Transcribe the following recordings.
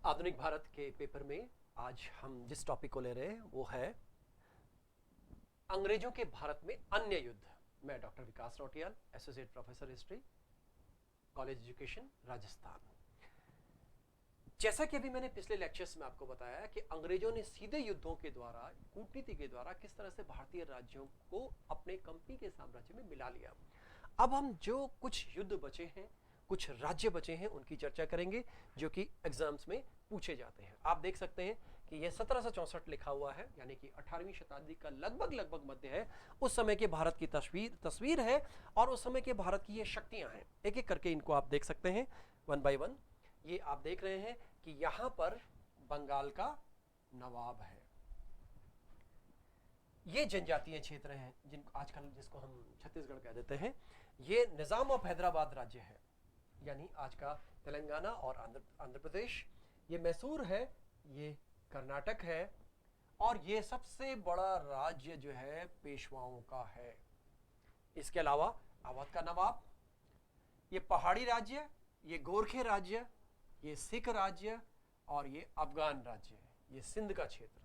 आधुनिक भारत के पेपर में आज हम जिस टॉपिक को ले रहे हैं वो है अंग्रेजों के भारत में अन्य युद्ध। मैं doctor Vikas Rotiyal, associate professor history, college education, Rajasthan. जैसा कि अभी मैंने पिछले लेक्चर्स में आपको बताया कि अंग्रेजों ने सीधे युद्धों के द्वारा, कूटनीति के द्वारा किस तरह से भारतीय राज्यों को अपने कंपनी के साम्राज्य में मिला लिया। अब हम जो कुछ युद्ध बचे हैं, कुछ राज्य बचे हैं, उनकी चर्चा करेंगे जो कि एग्जाम्स में पूछे जाते हैं। आप देख सकते हैं कि ये 1764 लिखा हुआ है, यानी कि 18वीं शताब्दी का लगभग मध्य है। उस समय के भारत की तस्वीर है और उस समय के भारत की ये शक्तियां हैं। एक एक करके इनको आप देख सकते हैं वन बाय वन। ये आप देख रहे हैं कि यहां पर बंगाल का नवाब है। ये जनजातीय क्षेत्र हैं जिनको आजकल जिसको हम छत्तीसगढ़ कह देते हैं। ये निजाम ऑफ हैदराबाद राज्य है, यानी आज का तेलंगाना और आंध्र प्रदेश। ये मैसूर है, ये कर्नाटक है, और ये सबसे बड़ा राज्य जो है पेशवाओं का है। इसके अलावा अवध का नवाब, ये पहाड़ी राज्य, ये गोरखे राज्य, ये सिख राज्य और ये अफगान राज्य है, ये सिंध का क्षेत्र।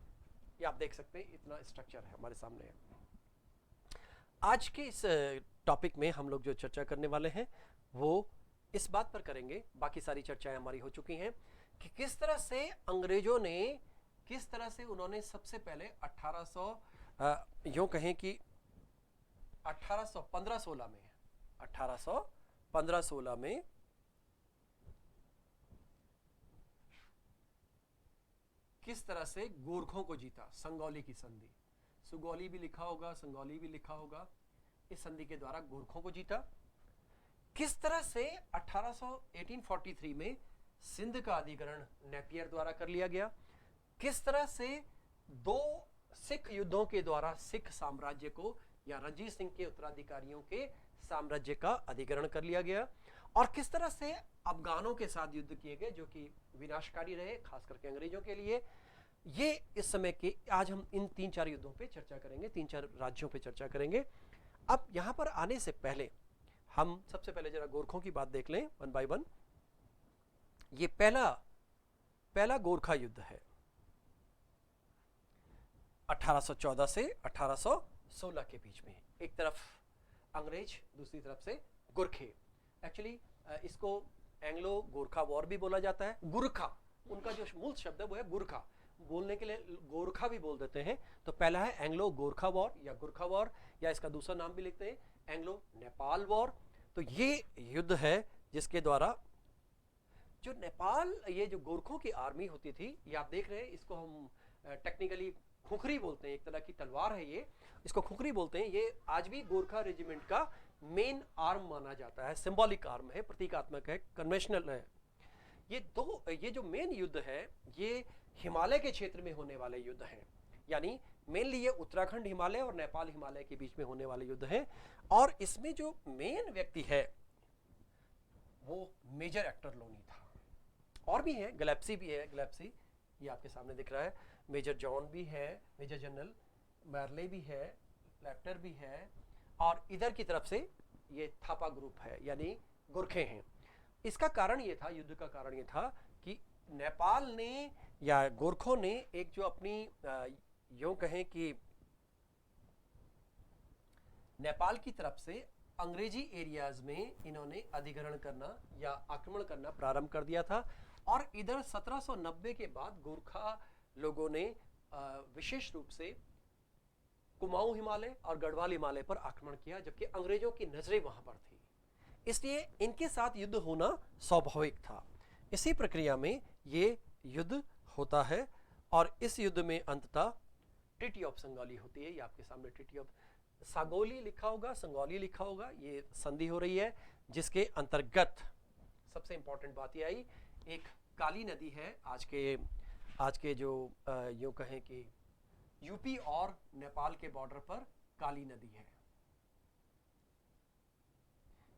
ये आप देख सकते हैं, इतना स्ट्रक्चर है हमारे सामने है। आज के इस टॉपिक में हम लोग जो चर्चा करने वाले हैं वो इस बात पर करेंगे, बाकी सारी चर्चाएं हमारी हो चुकी हैं, कि किस तरह से अंग्रेजों ने, किस तरह से उन्होंने सबसे पहले 1815-16 में किस तरह से गोरखों को जीता। संगौली की संधि, सुगौली भी लिखा होगा, संगौली भी लिखा होगा। इस संधि के द्वारा गोरखों को जीता। किस तरह से 1843 में सिंध का अधिग्रहण नेपियर द्वारा कर लिया गया। किस तरह से दो सिख युद्धों के द्वारा सिख साम्राज्य को या रणजीत सिंह के उत्तराधिकारियों के साम्राज्य का अधिग्रहण कर लिया गया, और किस तरह से अफगानों के साथ युद्ध किए गए जो कि विनाशकारी रहे, खास करके अंग्रेजों के लिए। ये इस समय के, आज हम इन 3-4 युद्धों पे चर्चा करेंगे, 3-4 राज्यों पे चर्चा करेंगे। अब यहां पर आने से पहले हम सबसे पहले जरा गोरखों की बात देख लें वन बाय वन। ये पहला गोरखा युद्ध है 1814 से 1816 के बीच में। एक तरफ अंग्रेज, दूसरी तरफ से गुरखे। एक्चुअली इसको एंग्लो गोरखा वॉर भी बोला जाता है। गुरखा उनका जो मूल शब्द है वो है गुरखा, बोलने के लिए गोरखा भी बोल देते हैं। तो पहला है एंग्लो गोरखा वॉर या गुरखा वॉर, या इसका दूसरा नाम भी लिखते हैं एंग्लो नेपाल वॉर। तो ये युद्ध है जिसके द्वारा जो नेपाल, ये जो गोरखों की आर्मी होती थी, ये आप देख रहे हैं, इसको हम टेक्निकली खुखरी बोलते हैं, एक तरह की तलवार है ये, इसको खुखरी बोलते हैं। ये आज भी गोरखा रेजिमेंट का मेन आर्म माना जाता है, सिंबॉलिक आर्म है, प्रतीकात्मक है, कन्वेंशनल है। ये जो मेन युद्ध है ये हिमालय के क्षेत्र में होने वाले युद्ध हैं, यानी मेनली ये उत्तराखंड हिमालय और नेपाल हिमालय के बीच में होने वाले युद्ध हैं। और इसमें जो मेन व्यक्ति है वो मेजर एक्टर लोनी था। और भी है, गैलेप्सी भी है, गैलेप्सी ये आपके सामने दिख रहा है। मेजर जॉन भी है, मेजर जनरल मैरले भी है, लेफ्टर भी है, और इधर की तरफ से ये थापा ग्रुप है, यानी गुरखे हैं। इसका कारण ये था, युद्ध का कारण ये था कि नेपाल ने या गोरखों ने एक जो अपनी यूं कहें कि नेपाल की तरफ से अंग्रेजी एरियाज में इन्होंने अधिग्रहण करना या आक्रमण करना प्रारंभ कर दिया था। और इधर 1790 के बाद गोरखा लोगों ने विशेष रूप से कुमाऊं हिमालय और गढ़वाल हिमालय पर आक्रमण किया, जबकि अंग्रेजों की नजरें वहां पर थी, इसलिए इनके साथ युद्ध होना स्वाभाविक था। इसी प्रक्रिया में ये युद्ध होता है और इस युद्ध में अंततः ट्रीटी ऑफ संगौली होती है। ये आपके सामने ट्रीटी ऑफ सागौली लिखा होगा, संगौली लिखा होगा, ये संधि हो रही है जिसके अंतर्गत सबसे इंपॉर्टेंट बात ये आई, एक काली नदी है आज के जो यूं कहें कि यूपी और नेपाल के बॉर्डर पर काली नदी है।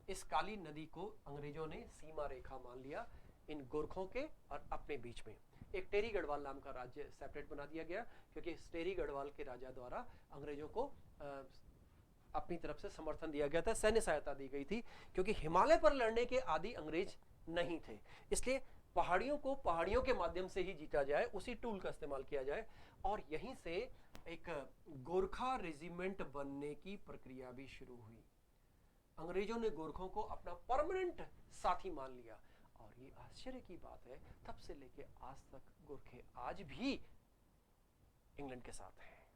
इस काली नदी को अंग्रेजों ने सीमा रेखा मान लिया इन गोरखों के और अपने बीच में। एक टेरी गढ़वाल नाम का राज्य सेपरेट बना दिया गया, क्योंकि टेरी गढ़वाल के राजा द्वारा अंग्रेजों को अपनी तरफ से समर्थन दिया गया था, सैन्य सहायता दी गई थी, क्योंकि हिमालय पर लड़ने के आदि अंग्रेज नहीं थे। इसलिए पहाड़ियों को पहाड़ियों के माध्यम से ही जीता जाए, उसी टूल का इस्तेमाल किया जाए। और यहीं से एक गोरखा रेजिमेंट बनने की प्रक्रिया भी शुरू हुई। अंग्रेजों ने गोरखों को अपना परमानेंट साथी मान लिया। और ये आश्चर्य की बात है, तब से लेके आज तक गोरखे आज भी इंग्लैंड के साथ हैं।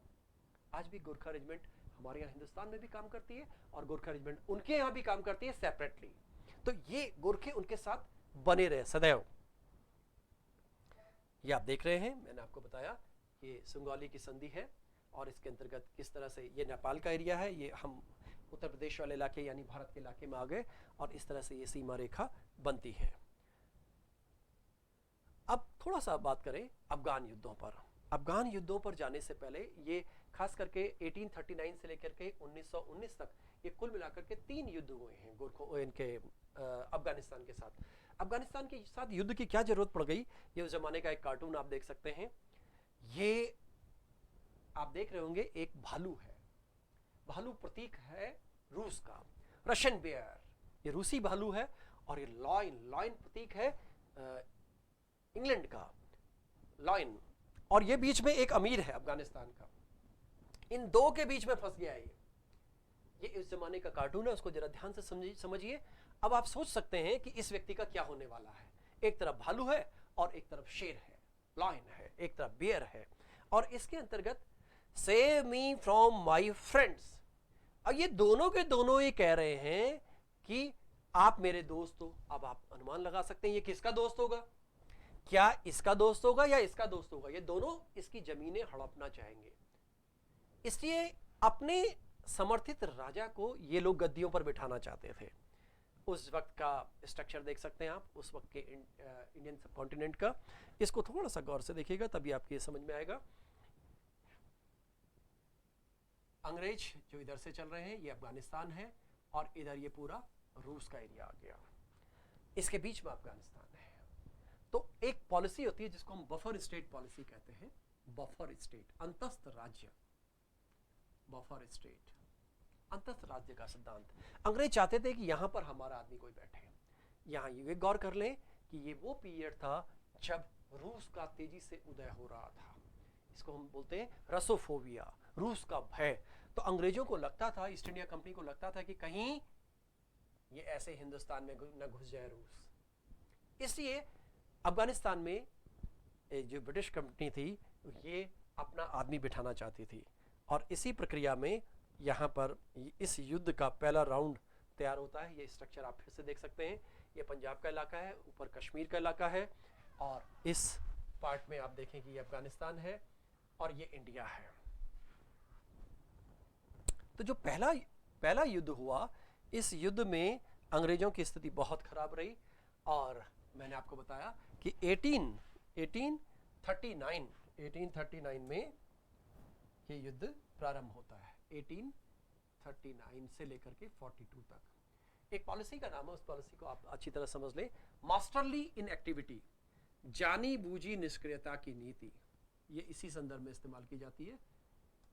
आज भी गोरखा रेजिमेंट हमारे यहाँ हिंदुस्तान में भी काम करती है और गोरखा रेजिमेंट उनके यहाँ भी काम करती है सेपरेटली। तो ये गोरखे उनके साथ बने रहे सदैव। ये आप देख रहे हैं, मैंने आपको बताया ये सुंगौली की संधि है और इसके अंतर्गत किस तरह से ये नेपाल का एरिया है, ये हम उत्तर प्रदेश वाले इलाके यानी भारत के इलाके में आ गए और इस तरह से ये सीमा रेखा बनती है। अब थोड़ा सा बात करें अफगान युद्धों पर। अफगान युद्धों पर जाने से पहले ये खास करके 1839 से लेकर के 1919 तक ये कुल मिलाकर के 3 युद्ध हुए हैं गोरखों इनके अफगानिस्तान के साथ। अफगानिस्तान के साथ युद्ध की क्या जरूरत पड़ गई, ये उस जमाने का एक कार्टून आप देख सकते हैं। ये आप देख रहे होंगे एक भालू है, भालू प्रतीक है रूस का, रशियन बेयर, ये रूसी भालू है। और ये लॉइन प्रतीक है इंग्लैंड का लॉइन। और ये बीच में एक अमीर है अफगानिस्तान का, इन दो के बीच में फंस गया है ये इस जमाने का कार्टून है, उसको जरा ध्यान से समझिए। अब आप सोच सकते हैं कि इस व्यक्ति का क्या होने वाला है। एक तरफ भालू है और एक तरफ शेर है, लॉयन है, एक तरफ बियर है। और इसके अंतर्गत save me from my friends. अब ये दोनों के दोनों ये कह रहे हैं कि आप मेरे दोस्त हो। अब आप अनुमान लगा सकते हैं ये किसका दोस्त होगा, क्या इसका दोस्त होगा या इसका दोस्त होगा। ये दोनों इसकी जमीनें हड़पना चाहेंगे, इसलिए अपने समर्थित राजा को ये लोग गद्दियों पर बिठाना चाहते थे। उस वक्त का स्ट्रक्चर देख सकते हैं आप, उस वक्त के इंडियन सबकॉन्टिनेंट का। इसको थोड़ा सा गौर से देखिएगा तभी आपको ये समझ में आएगा। अंग्रेज जो इधर से चल रहे हैं ये अफगानिस्तान है और इधर ये पूरा रूस का एरिया आ गया, इसके बीच में अफगानिस्तान है। तो एक पॉलिसी होती है जिसको हम बफर स्टेट पॉलिसी कहते हैं। बफर स्टेट, अंतस्थ राज्य, बफर स्टेट, अंतस्थ राज्य का सिद्धांत। अंग्रेज चाहते थे कि यहां पर हमारा आदमी कोई बैठे। यहां ये गौर कर लें कि ये वो पीरियड था जब रूस का तेजी से उदय हो रहा था। इसको हम बोलते हैं रसोफोबिया, रूस का भय। तो अंग्रेजों को लगता था, ईस्ट इंडिया कंपनी को लगता था कि कहीं ये ऐसे हिंदुस्तान में न घुस जाए रूस। इसलिए अफगानिस्तान में जो ब्रिटिश कंपनी थी ये अपना आदमी बिठाना चाहती थी। और इसी प्रक्रिया में यहाँ पर इस युद्ध का पहला राउंड तैयार होता है। ये स्ट्रक्चर आप फिर से देख सकते हैं, ये पंजाब का इलाका है, ऊपर कश्मीर का इलाका है और इस पार्ट में आप देखें कि ये अफगानिस्तान है और ये इंडिया है। तो जो पहला युद्ध हुआ, इस युद्ध में अंग्रेजों की स्थिति बहुत खराब रही और मैंने आपको बताया कि 1839 में ये युद्ध प्रारंभ होता है। 1839 से लेकर के 42 तक। एक पॉलिसी का नाम है, उस पॉलिसी को आप अच्छी तरह समझ लें, मास्टरली इनएक्टिविटी, जानी बूझी निष्क्रियता की नीति। ये इसी संदर्भ में इस्तेमाल की जाती है,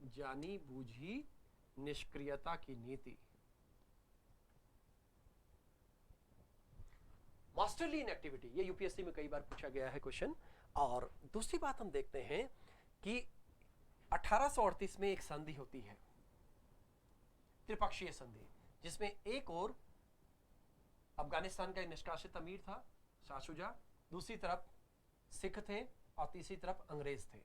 जानी बूझी निष्क्रियता की नीति। मास्टरली इनएक्टिविटी, ये यूपीएससी में कई बार पूछा गया है क्वेश्चन। और दूसरी बात हम देखते हैं कि 1838 में एक संधि होती है, त्रिपक्षीय संधि, जिसमें एक और अफगानिस्तान का निष्कासित अमीर था शाह शुजा, दूसरी तरफ सिख थे और तीसरी तरफ अंग्रेज थे।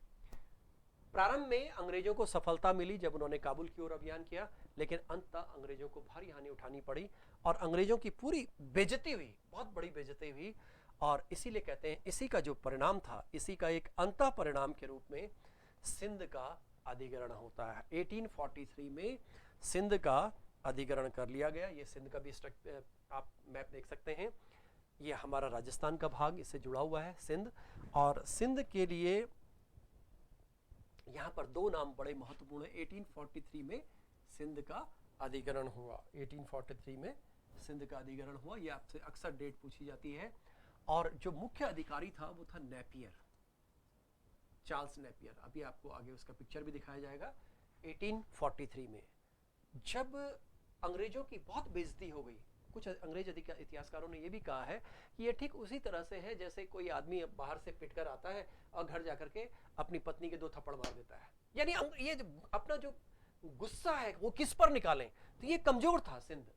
प्रारंभ में अंग्रेजों को सफलता मिली जब उन्होंने काबुल की ओर अभियान किया, लेकिन अंततः अंग्रेजों को भारी हानि उठानी पड़ी और अंग्रेजों की पूरी बेइज्जती हुई, बहुत बड़ी बेइज्जती हुई। और इसीलिए कहते हैं इसी का जो परिणाम था, इसी का एक अंतः परिणाम के रूप में सिंध का अधिग्रहण होता है। 1843 में सिंध का अधिग्रहण कर लिया गया। ये सिंध का भी आप मैप देख सकते हैं, ये हमारा राजस्थान का भाग इससे जुड़ा हुआ है सिंध। और सिंध के लिए यहाँ पर दो नाम बड़े महत्वपूर्ण है। 1843 में सिंध का अधिग्रहण हुआ, 1843 में सिंध का अधिग्रहण हुआ। ये आपसे अक्सर डेट पूछी जाती है। और जो मुख्य अधिकारी था वो था नेपियर, चार्ल्स नेपियर। अभी आपको आगे उसका पिक्चर भी दिखाया जाएगा। 1843 में जब अंग्रेजों की बहुत बेइज्जती हो गई, कुछ अंग्रेज इतिहासकारों ने यह भी कहा है कि ये ठीक उसी तरह से है जैसे कोई आदमी बाहर से पिट कर आता है और घर जाकर के अपनी पत्नी के 2 थप्पड़ मार देता है। यानी ये अपना जो गुस्सा है वो किस पर निकालें, तो ये कमजोर था सिंध,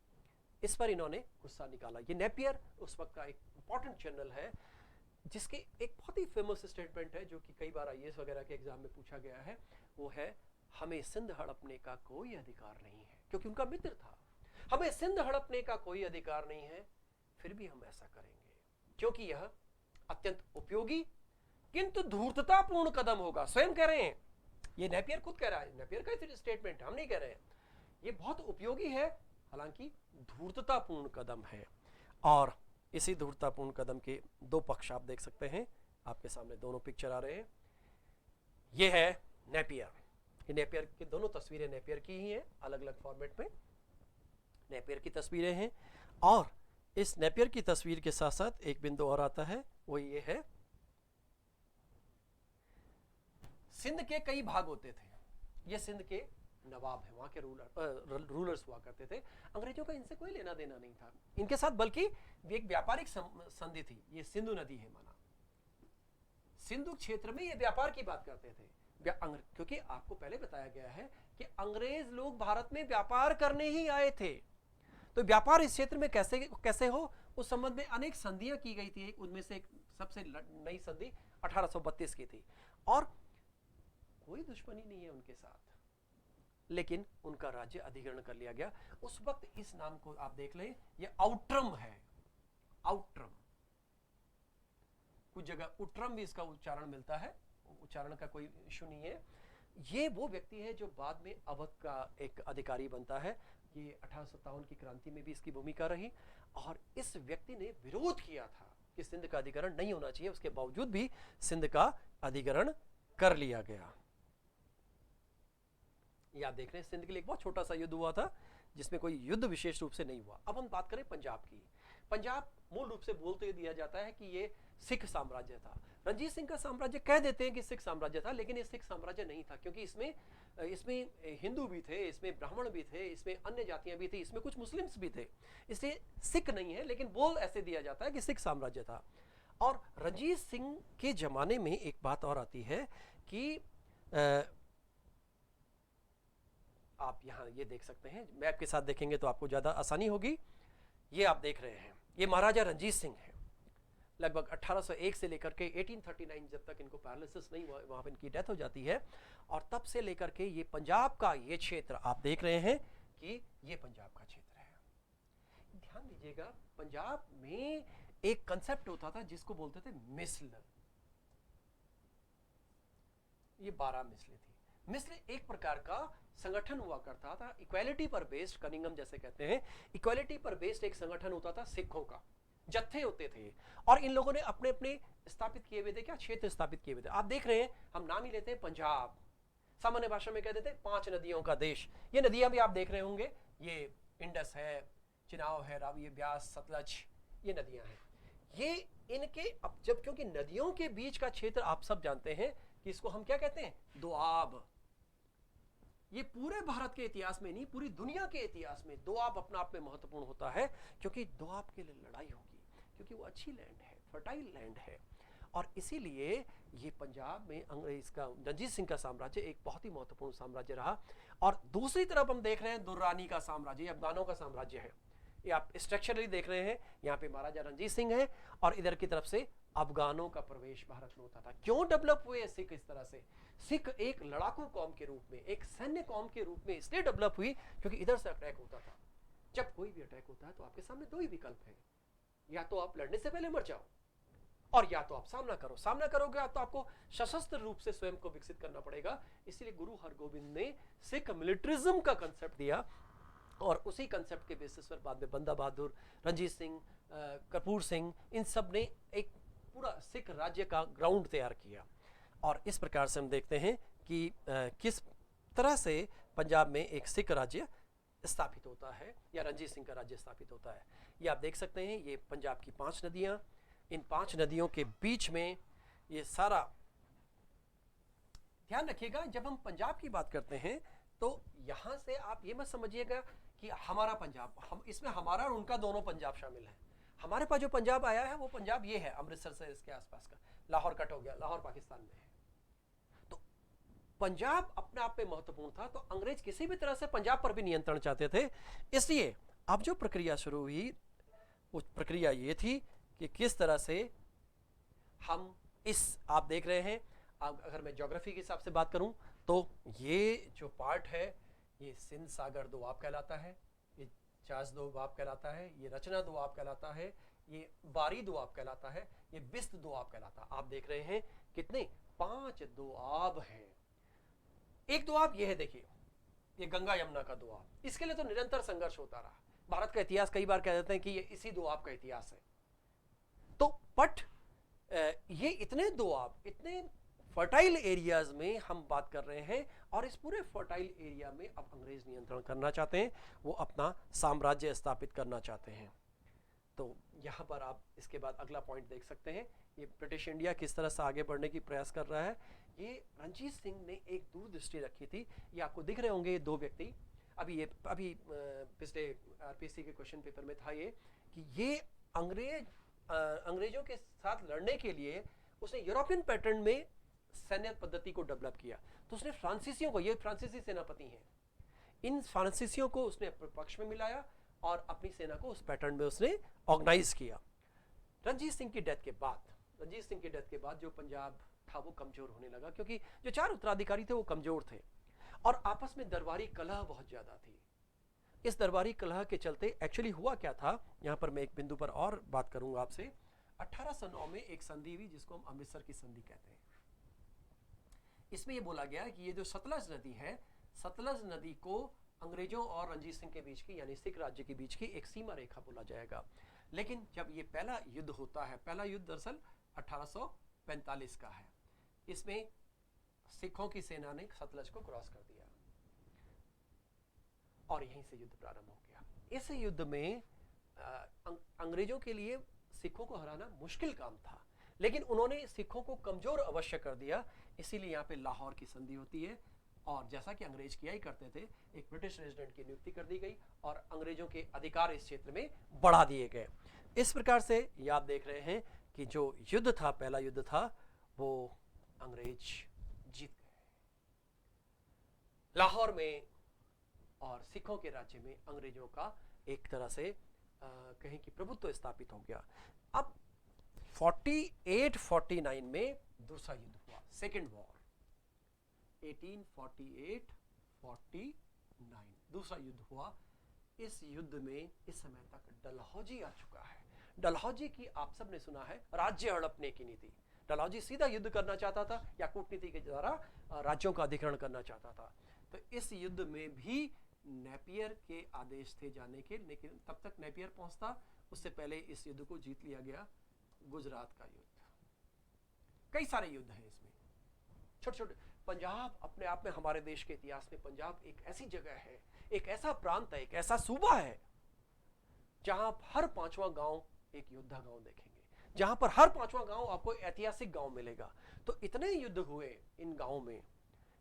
इस पर इन्होंने गुस्सा निकाला। ये नेपियर उस वक्त का एक इंपॉर्टेंट जनरल है जिसके एक बहुत ही फेमस स्टेटमेंट है जो कि कई बार आईएएस वगैरह के एग्जाम में पूछा गया है, वो है हमें सिंध हड़पने का कोई अधिकार नहीं है, क्योंकि उनका मित्र था। हमें सिंध हड़पने का कोई अधिकार नहीं है, फिर भी हम ऐसा करेंगे क्योंकि यह अत्यंत उपयोगी किंतु धूर्ततापूर्ण कदम होगा। स्वयं कह रहे हैं, ये नेपियर खुद कह रहा है, नेपियर का स्टेटमेंट हम नहीं कह रहे हैं। ये बहुत उपयोगी है, हालांकि धूर्ततापूर्ण कदम है। और इसी धूर्ततापूर्ण कदम के 2 पक्ष आप देख सकते हैं, आपके सामने दोनों पिक्चर आ रहे हैं। ये है नेपियर, ये नेपियर की दोनों तस्वीरें नेपियर की ही हैं, अलग अलग फॉर्मेट में नेपियर की तस्वीरें हैं। और इस नेपियर की तस्वीर के साथ साथ एक बिंदु और आता है, वो ये है सिंध के कई भाग होते थे, ये सिंध के नवाब हैं, वहां के रूलर्स हुआ करते थे। अंग्रेजों का इनसे कोई लेना देना नहीं था इनके साथ, बल्कि एक व्यापारिक संधि थी। ये सिंधु नदी है, माना सिंधु क्षेत्र में ये व्यापार की बात करते थे, क्योंकि आपको पहले बताया गया है कि अंग्रेज लोग भारत में व्यापार करने ही आए थे। तो व्यापार इस क्षेत्र में कैसे हो, उस संबंध में अनेक संधियां की गई थी। उनमें से एक सबसे नई संधि 1832 की थी, और कोई दुश्मनी नहीं है उनके साथ, लेकिन उनका राज्य अधिग्रहण कर लिया गया। उस वक्त इस नाम को आप देख लें, ये आउट्रम है, आउट्रम, कुछ जगह उट्रम भी इसका उच्चारण मिलता है, उच्चारण का कोई इशू नहीं है। ये वो व्यक्ति है जो बाद में अवध का एक अधिकारी बनता है। ये 1857 की क्रांति में भी इसकी भूमिका रही, और इस व्यक्ति ने विरोध किया था कि सिंध का अधिग्रहण नहीं होना चाहिए, उसके बावजूद भी सिंध का अधिग्रहण कर लिया गया। ये आप देख रहे हैं, सिंध के लिए एक बहुत छोटा सा युद्ध हुआ था जिसमें कोई युद्ध विशेष रूप से नहीं हुआ। अब हम बात करें पंजाब की। पंजाब मूल रूप से बोलते दिया जाता है कि ये सिख साम्राज्य था। रणजीत सिंह का साम्राज्य कह देते हैं कि सिख साम्राज्य था, लेकिन ये सिख साम्राज्य नहीं था, क्योंकि इसमें हिंदू भी थे, इसमें ब्राह्मण भी थे, इसमें अन्य जातियां भी थी, इसमें कुछ मुस्लिम्स भी थे, इसलिए सिख नहीं है, लेकिन बोल ऐसे दिया जाता है कि सिख साम्राज्य था। और रणजीत सिंह के जमाने में एक बात और आती है कि आप यहाँ ये देख सकते हैं, मैप के साथ देखेंगे तो आपको ज्यादा आसानी होगी। ये आप देख रहे हैं, ये महाराजा रणजीत सिंह है। लगभग 1801 से लेकर के 1839 जब तक इनको पैरालिसिस नहीं हुआ, वहां पर इनकी डेथ हो जाती है। और तब से लेकर के ये पंजाब का ये क्षेत्र आप देख रहे हैं कि ये पंजाब का क्षेत्र है। ध्यान दीजिएगा, पंजाब में एक कंसेप्ट होता था जिसको बोलते थे मिस्ल। ये 12 मिसलें थी। मिस्र एक प्रकार का संगठन हुआ करता था, इक्वालिटी पर बेस्ड, कनिंगम जैसे कहते हैं, इक्वालिटी पर बेस्ड एक संगठन होता था सिखों का। जत्थे होते थे, और इन लोगों ने अपने अपने स्थापित किए हुए थे, क्या क्षेत्र स्थापित किए हुए थे। आप देख रहे हैं, हम नाम ही लेते हैं पंजाब, सामान्य भाषा में कह देते हैं 5 नदियों का देश। ये नदियां भी आप देख रहे होंगे, ये इंडस है, चिनाव है, रावी, ब्यास, सतलज, ये नदियां हैं। ये इनके अब जब, क्योंकि नदियों के बीच का क्षेत्र आप सब जानते हैं कि इसको हम क्या कहते हैं, दोआब। ये पूरे भारत के इतिहास में नहीं, पूरी दुनिया के इतिहास में दोआब अपना आप में महत्वपूर्ण होता है, क्योंकि दोआब के लिए लड़ाई होगी, क्योंकि वो अच्छी लैंड है, फर्टाइल लैंड है। और इसीलिए ये पंजाब में अंग्रेज का, रणजीत सिंह का साम्राज्य एक बहुत ही महत्वपूर्ण साम्राज्य रहा। और दूसरी तरफ हम देख रहे हैं दुर्रानी का साम्राज्य, ये अफगानों का साम्राज्य है। ये आप स्ट्रक्चरली देख रहे हैं, यहाँ पे महाराजा रणजीत सिंह है, और इधर की तरफ से अफगानों का प्रवेश भारत में होता था। क्यों डेवलप हुए सिख इस तरह से? सिख एक लड़ाकू कौम के रूप में, एक सैन्य कौम के रूप में इसलिए डेवलप हुई क्योंकि इधर से अटैक होता था। जब कोई भी अटैक होता है तो आपके सामने 2 ही विकल्प हैं, या तो आप लड़ने से पहले मर जाओ, और या तो आप सामना करो। सामना करोगे तो आपको सशस्त्र रूप से स्वयं को विकसित करना पड़ेगा। इसलिए गुरु हरगोविंद ने सिख मिलिट्रिज्म का कंसेप्ट दिया, और उसी कंसेप्ट के बेसिस पर बाद में बंदा बहादुर, रणजीत सिंह, कपूर सिंह, इन सब ने एक पूरा सिख राज्य का ग्राउंड तैयार किया। और इस प्रकार से हम देखते हैं कि किस तरह से पंजाब में एक सिख राज्य स्थापित होता है, या रणजीत सिंह का राज्य स्थापित होता है। ये आप देख सकते हैं, ये पंजाब की 5 नदियां, इन 5 नदियों के बीच में ये सारा। ध्यान रखिएगा, जब हम पंजाब की बात करते हैं तो यहां से आप ये मत समझिएगा कि हमारा पंजाब, हम इसमें हमारा और उनका दोनों पंजाब शामिल है। हमारे पास जो पंजाब आया है वो पंजाब ये है, अमृतसर से इसके आसपास का, लाहौर कट हो गया, लाहौर पाकिस्तान में है। तो पंजाब अपने आप में महत्वपूर्ण था, तो अंग्रेज किसी भी तरह से पंजाब पर भी नियंत्रण चाहते थे। इसलिए अब जो प्रक्रिया शुरू हुई वो प्रक्रिया ये थी कि किस तरह से हम इस, आप देख रहे हैं, अगर मैं ज्योग्राफी के हिसाब से बात करूं तो ये जो पार्ट है ये सिंध सागर दोआब कहलाता है, ये चास दोआब कहलाता है, ये रचना दोआब कहलाता है, ये बारी दोआब कहलाता है, ये बिस्त दोआब कहलाता है। आप देख रहे हैं कितने, 5 दोआब हैं। एक दोआब ये है, देखिए ये गंगा यमुना का दोआब, इसके लिए तो निरंतर संघर्ष होता रहा। भारत का इतिहास कई बार कह देते हैं कि ये इसी दोआब का इतिहास है। तो बट ये इतने दोआब, इतने फर्टाइल एरियाज में हम बात कर रहे हैं, और इस पूरे फर्टाइल एरिया में अब अंग्रेज नियंत्रण करना चाहते हैं, वो अपना साम्राज्य स्थापित करना चाहते हैं। तो यहाँ पर आप इसके बाद अगला पॉइंट देख सकते हैं, ये ब्रिटिश इंडिया किस तरह से आगे बढ़ने की प्रयास कर रहा है। ये रणजीत सिंह ने एक दूरदृष्टि रखी थी, ये आपको दिख रहे होंगे दो व्यक्ति, अभी पिछले आरपीएससी के क्वेश्चन पेपर में था ये, कि ये अंग्रेजों के साथ लड़ने के लिए उसने यूरोपियन पैटर्न में सैन्य पद्धति को डेवलप किया। तो उसने फ्रांसीसियों को, ये फ्रांसीसी सेनापति हैं, इन फ्रांसीसियों को उसने अपने पक्ष में मिलाया और अपनी सेना को उस पैटर्न में उसने ऑर्गेनाइज किया। रणजीत सिंह की डेथ के बाद जो पंजाब था वो कमजोर होने लगा, क्योंकि जो 4 उत्तराधिकारी थे वो कमजोर थे और आपस में दरबारी कलह बहुत ज्यादा थी। इस दरबारी कलह के चलते एक्चुअली हुआ क्या था, यहां पर मैं एक बिंदु पर और बात करूंगा आपसे। 1809 में एक संधि हुई जिसको हम अमृतसर की संधि कहते हैं। इसमें यह बोला गया कि ये जो सतलज नदी है, सतलज नदी को अंग्रेजों और रणजीत सिंह के बीच की, यानी सिख राज्य के बीच की एक सीमा रेखा बोला जाएगा। लेकिन जब ये पहला युद्ध होता है, पहला युद्ध दरअसल 1845 का है, इसमें सिखों की सेना ने सतलज को क्रॉस कर दिया और यहीं से युद्ध प्रारंभ हो गया। इस युद्ध में अंग्रेजों के लिए सिखों को हराना मुश्किल काम था, लेकिन उन्होंने सिखों को कमजोर अवश्य कर दिया। इसीलिए यहाँ पे लाहौर की संधि होती है, और जैसा कि अंग्रेज किया ही करते थे, एक ब्रिटिश रेजिडेंट की नियुक्ति कर दी गई और अंग्रेजों के अधिकार इस क्षेत्र में बढ़ा दिए गए। इस प्रकार से ये आप देख रहे हैं कि जो युद्ध था, पहला युद्ध था, वो अंग्रेज जीत गए। लाहौर में और सिखों के राज्य में अंग्रेजों का एक तरह से कहें कि प्रभुत्व स्थापित हो गया। अब 48-49 में दूसरा युद्ध हुआ, सेकेंड वॉर। 1848-49 दूसरा युद्ध हुआ। इस युद्ध में इस समय तक डलहौजी आ चुका है। डलहौजी की आप सब ने सुना है, राज्य हड़पने की नीति। डलहौजी सीधा युद्ध करना चाहता था या कूटनीति के द्वारा राज्यों का अधिग्रहण करना चाहता था। तो इस युद्ध में भी नेपियर के आदेश थे जाने के, लेकिन तब तक नेपियर पहुंचता उससे पहले इस युद्ध को जीत लिया गया। गुजरात का युद्ध, कई सारे युद्ध हैं इसमें, छोटे छोटे। पंजाब अपने आप में, हमारे देश के इतिहास में पंजाब एक ऐसी जगह है, एक ऐसा प्रांत है, एक ऐसा सूबा है जहां हर 5वां गांव एक योद्धा गांव देखेंगे, जहां पर हर 5वां गांव आपको ऐतिहासिक गांव मिलेगा। तो इतने युद्ध हुए इन गांवों में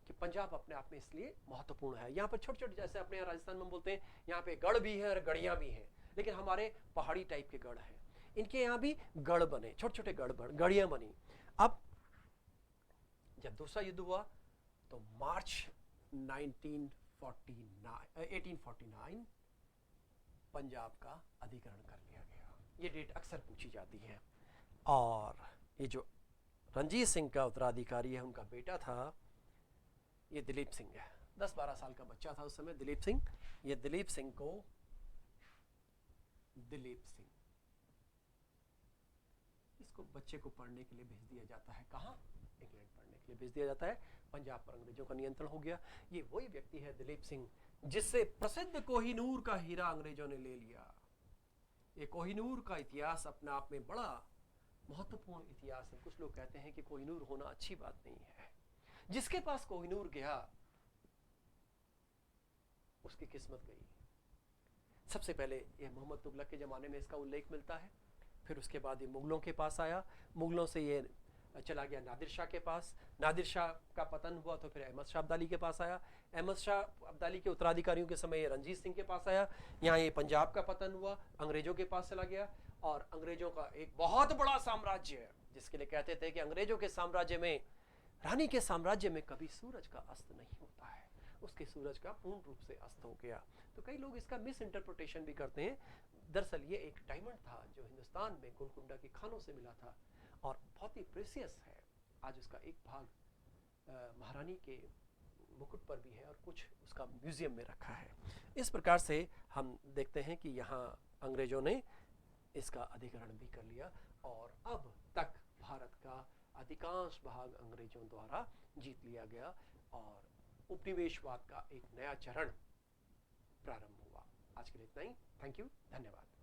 कि पंजाब अपने आप में इसलिए महत्वपूर्ण है। यहाँ पर छोटे छोटे, जैसे अपने यहाँ राजस्थान में बोलते हैं, यहाँ पे गढ़ भी है और गढ़ियां भी हैं, लेकिन हमारे पहाड़ी टाइप के गढ़ हैं, इनके यहाँ भी गढ़ बने, छोटे छोटे गढ़ियां बनी। अब जब दूसरा युद्ध हुआ तो मार्च 1849 पंजाब का अधिग्रहण कर लिया गया। ये डेट अक्सर पूछी जाती है। और ये जो रणजीत सिंह का उत्तराधिकारी है, उनका बेटा था, ये दिलीप सिंह है। 10-12 साल का बच्चा था उस समय दिलीप सिंह। ये दिलीप सिंह को इसको बच्चे को पढ़ने के लिए भेज दिया जाता है। कहाँ? इंग्लैंड पढ़ने के लिए भेज दिया जाता है। पंजाब पर अंग्रेजों का नियंत्रण हो गया। ये वही व्यक्ति है दिलीप सिंह जिससे प्रसिद्ध कोहिनूर का हीरा अंग्रेजों ने ले लिया। ये कोहिनूर का इतिहास अपने आप में बड़ा महत्वपूर्ण इतिहास है। कुछ लोग कहते हैं कि कोहिनूर होना अच्छी बात नहीं है। जिसके पास कोहिनूर गया उसकी किस्मत गई। सबसे पहले ये मोहम्मद तुगलक के जमाने में इसका उल्लेख मिलता है, फिर उसके बाद ये मुगलों के पास आया। मुगलों से ये चला गया नादिर शाह के पास। नादिर शाह का पतन हुआ तो फिर अहमद शाह अब्दाली के पास आया। अहमद शाह अब्दाली के उत्तराधिकारियों के समय ये रंजीत सिंह के पास आया। यहाँ ये पंजाब का पतन हुआ, अंग्रेजों के पास चला गया और अंग्रेजों का एक बहुत बड़ा साम्राज्य है, जिसके लिए कहते थे कि अंग्रेजों के साम्राज्य में, रानी के साम्राज्य में कभी सूरज का अस्त नहीं होता है, उसके सूरज का पूर्ण रूप से अस्त हो गया। तो कई लोग इसका मिस इंटरप्रिटेशन भी करते हैं। दरअसल ये एक डायमंड था जो हिंदुस्तान में गोलकुंडा की खानों से मिला था और बहुत ही प्रेसियस है। आज उसका एक भाग महारानी के मुकुट पर भी है और कुछ उसका म्यूजियम में रखा है। इस प्रकार से हम देखते हैं कि यहाँ अंग्रेजों ने इसका अधिग्रहण भी कर लिया और अब तक भारत का अधिकांश भाग अंग्रेजों द्वारा जीत लिया गया और उपनिवेशवाद का एक नया चरण प्रारंभ हुआ। आज के लिए इतना ही। थैंक यू, धन्यवाद।